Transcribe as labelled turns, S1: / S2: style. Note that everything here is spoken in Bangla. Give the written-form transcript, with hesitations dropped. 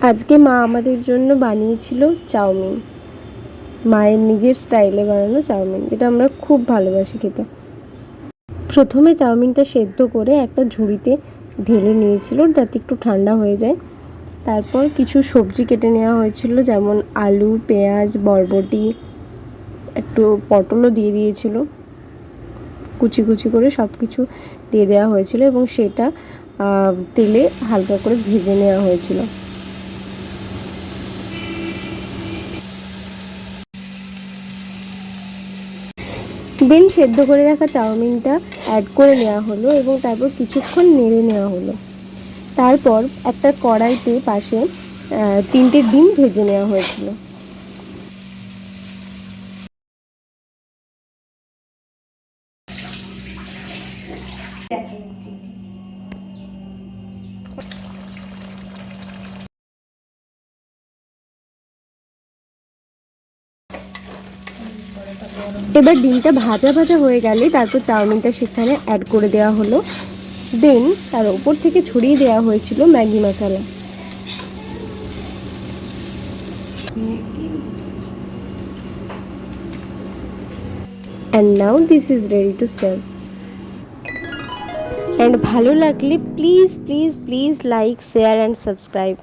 S1: আজকে মা আমাদের জন্য বানিয়েছিল চাউমিন, মায়ের নিজের স্টাইলে বানানো চাউমিন, যেটা আমরা খুব ভালোবাসি খেতে। প্রথমে চাউমিনটা সেদ্ধ করে একটা ঝুড়িতে ঢেলে নিয়েছিল যাতে একটু ঠান্ডা হয়ে যায়। তারপর কিছু সবজি কেটে নেওয়া হয়েছিল, যেমন আলু, পেঁয়াজ, বরবটি, একটু পটলও দিয়ে দিয়েছিল, কুচি কুচি করে সব কিছু দিয়ে দেওয়া হয়েছিল এবং সেটা তেলে হালকা করে ভেজে নেওয়া হয়েছিল। দেন সেদ্ধ করে রাখা চাউমিনটা অ্যাড করে নেওয়া হলো এবং তারপর কিছুক্ষণ নেড়ে নেওয়া হলো। তারপর একটা কড়াইতে পাশে 3টে ডিম ভেজে নেওয়া হয়েছিল। এবার ডিমটা ভাজা ভাজা হয়ে গেলে তারপর চাউমিনটা সেখানে অ্যাড করে দেওয়া হলো। দেন তার ওপর থেকে ছড়িয়ে দেওয়া হয়েছিল Maggi masala. And now this is ready to serve. And ভালো লাগলে please please please like, share and subscribe.